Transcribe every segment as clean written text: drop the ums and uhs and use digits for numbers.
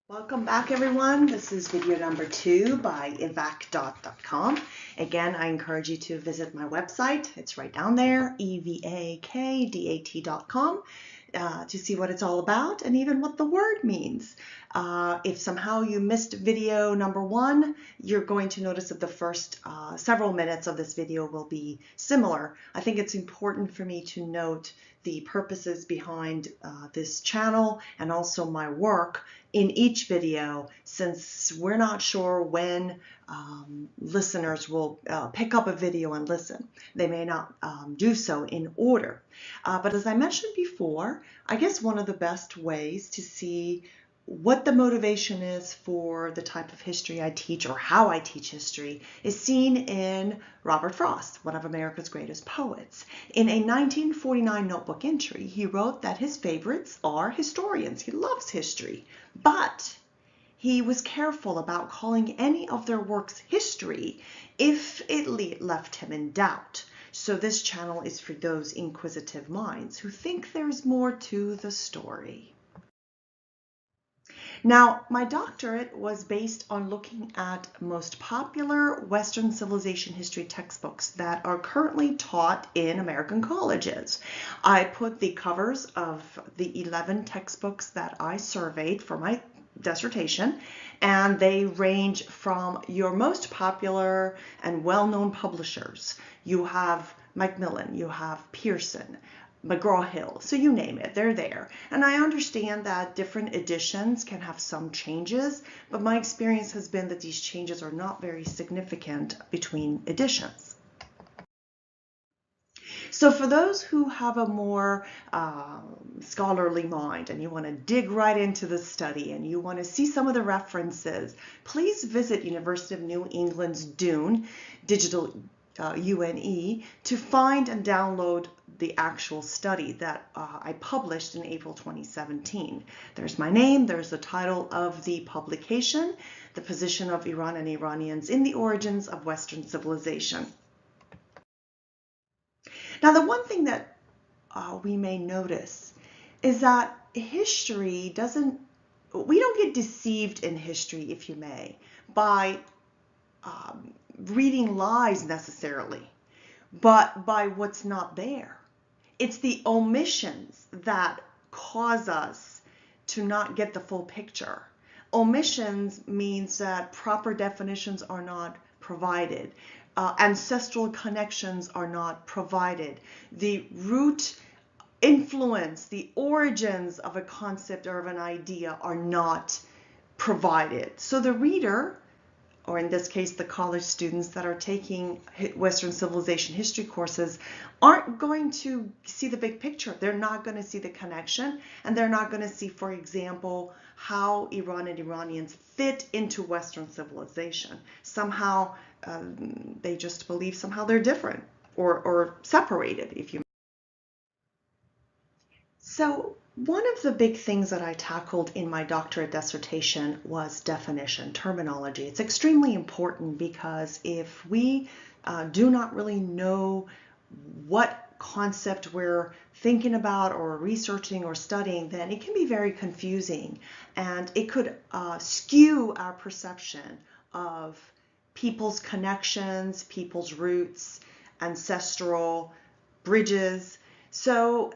Welcome back, everyone. This is video number 2 by evacdat.com. Again, I encourage you to visit my website. It's right down there, evakdat.com, to see what it's all about and even what the word means. If somehow you missed video number 1, you're going to notice that the first several minutes of this video will be similar. I think it's important for me to note the purposes behind this channel and also my work in each video, since we're not sure when listeners will pick up a video and listen. They may not do so in order. But as I mentioned before, I guess one of the best ways to see what the motivation is for the type of history I teach or how I teach history is seen in Robert Frost, one of America's greatest poets. In a 1949 notebook entry, he wrote that his favorites are historians. He loves history, but he was careful about calling any of their works history if it left him in doubt. So this channel is for those inquisitive minds who think there's more to the story. Now, my doctorate was based on looking at most popular Western civilization history textbooks that are currently taught in American colleges. I put the covers of the 11 textbooks that I surveyed for my dissertation, and they range from your most popular and well-known publishers. You have Macmillan, you have Pearson, McGraw-Hill, so you name it, they're there. And I understand that different editions can have some changes, but my experience has been that these changes are not very significant between editions. So for those who have a more scholarly mind and you want to dig right into the study and you want to see some of the references, please visit University of New England's Dune, digital UNE, to find and download the actual study that I published in April 2017. There's my name, there's the title of the publication, the position of Iran and Iranians in the origins of Western civilization. Now, the one thing that we may notice is that history we don't get deceived in history, if you may, by reading lies necessarily, but by what's not there. It's the omissions that cause us to not get the full picture. Omissions means that proper definitions are not provided. Ancestral connections are not provided. The root influence, the origins of a concept or of an idea are not provided. So the reader, or in this case, the college students that are taking Western civilization history courses, aren't going to see the big picture. They're not going to see the connection, and they're not going to see, for example, how Iran and Iranians fit into Western civilization. Somehow, they just believe somehow they're different or separated, if you may. So one of the big things that I tackled in my doctorate dissertation was definition, terminology. It's extremely important because if we do not really know what concept we're thinking about or researching or studying, then it can be very confusing, and it could skew our perception of people's connections, people's roots, ancestral bridges. So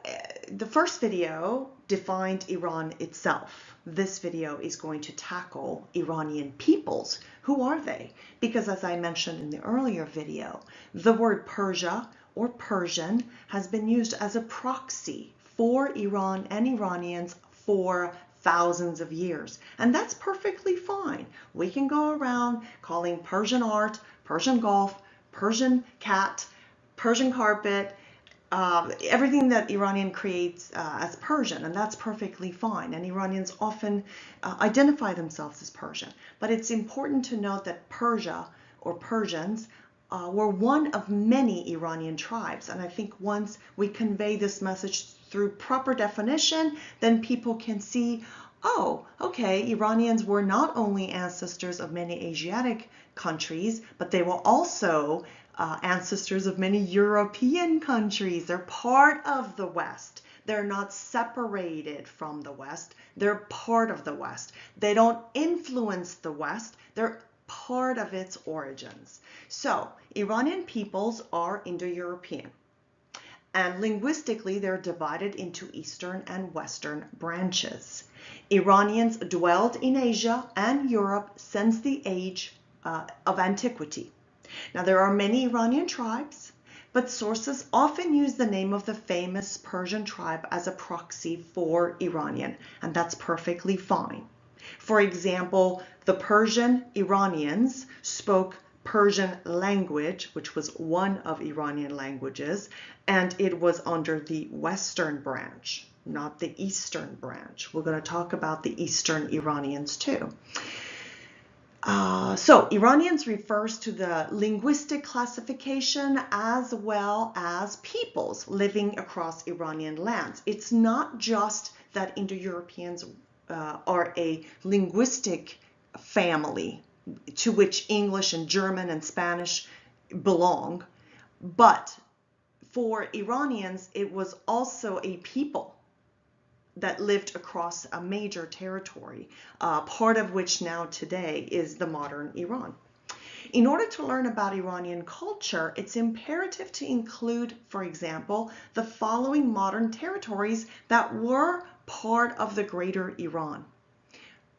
the first video defined Iran itself. This video is going to tackle Iranian peoples. Who are they? Because as I mentioned in the earlier video, the word Persia or Persian has been used as a proxy for Iran and Iranians for thousands of years. And that's perfectly fine. We can go around calling Persian art, Persian golf, Persian cat, Persian carpet, everything that Iranian creates as Persian, and that's perfectly fine. And Iranians often identify themselves as Persian. But it's important to note that Persia or Persians were one of many Iranian tribes. And I think once we convey this message through proper definition, then people can see, oh, okay, Iranians were not only ancestors of many Asiatic countries, but they were also ancestors of many European countries. They're part of the West. They're not separated from the West. They're part of the West. They don't influence the West. They're part of its origins. So Iranian peoples are Indo-European. And linguistically, they're divided into Eastern and Western branches. Iranians dwelled in Asia and Europe since the age of antiquity. Now, there are many Iranian tribes, but sources often use the name of the famous Persian tribe as a proxy for Iranian, and that's perfectly fine. For example, the Persian Iranians spoke Persian language, which was one of Iranian languages, and it was under the Western branch, not the Eastern branch. We're going to talk about the Eastern Iranians too. So Iranians refers to the linguistic classification as well as peoples living across Iranian lands. It's not just that Indo-Europeans are a linguistic family to which English and German and Spanish belong, but for Iranians, it was also a people that lived across a major territory, part of which now today is the modern Iran. In order to learn about Iranian culture, it's imperative to include, for example, the following modern territories that were part of the greater Iran: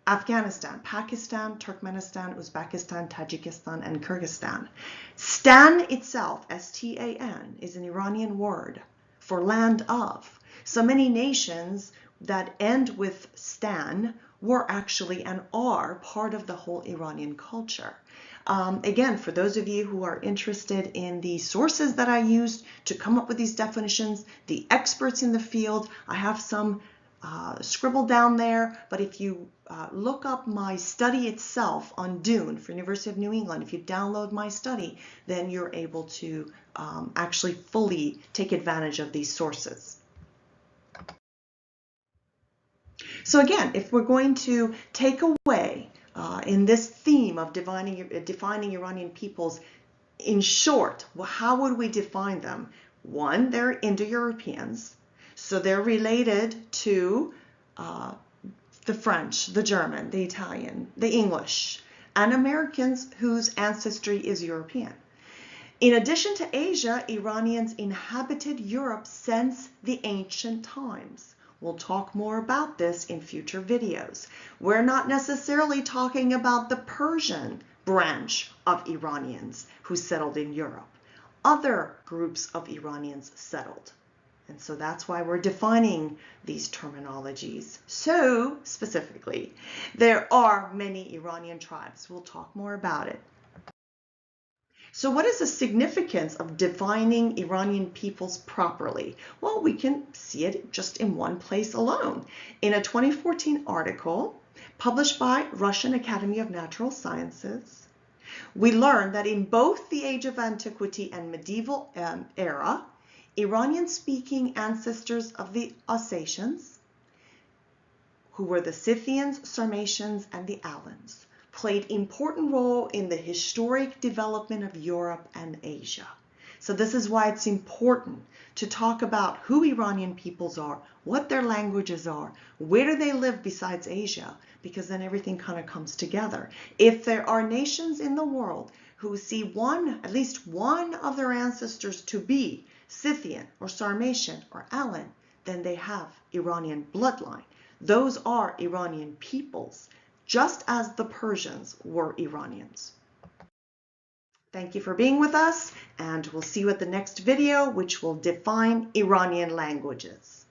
Afghanistan, Pakistan, Turkmenistan, Uzbekistan, Tajikistan, and Kyrgyzstan. Stan itself, S-T-A-N, is an Iranian word for land of. So many nations that end with Stan were actually and are part of the whole Iranian culture. Again, for those of you who are interested in the sources that I used to come up with these definitions, the experts in the field, I have some scribbled down there, but if you look up my study itself on Dune for University of New England, if you download my study, then you're able to actually fully take advantage of these sources. So again, if we're going to take away in this theme of defining Iranian peoples, in short, well, how would we define them? One, they're Indo-Europeans, so they're related to the French, the German, the Italian, the English, and Americans whose ancestry is European. In addition to Asia, Iranians inhabited Europe since the ancient times. We'll talk more about this in future videos. We're not necessarily talking about the Persian branch of Iranians who settled in Europe. Other groups of Iranians settled. And so that's why we're defining these terminologies so specifically. There are many Iranian tribes. We'll talk more about it. So what is the significance of defining Iranian peoples properly? Well, we can see it just in one place alone. In a 2014 article published by Russian Academy of Natural Sciences, we learned that in both the Age of Antiquity and medieval era, Iranian-speaking ancestors of the Alsatians, who were the Scythians, Sarmatians, and the Alans, played important role in the historic development of Europe and Asia. So this is why it's important to talk about who Iranian peoples are, what their languages are, where do they live besides Asia, because then everything kind of comes together. If there are nations in the world who see at least one of their ancestors to be Scythian or Sarmatian or Alan, then they have Iranian bloodline. Those are Iranian peoples, just as the Persians were Iranians. Thank you for being with us, and we'll see you at the next video, which will define Iranian languages.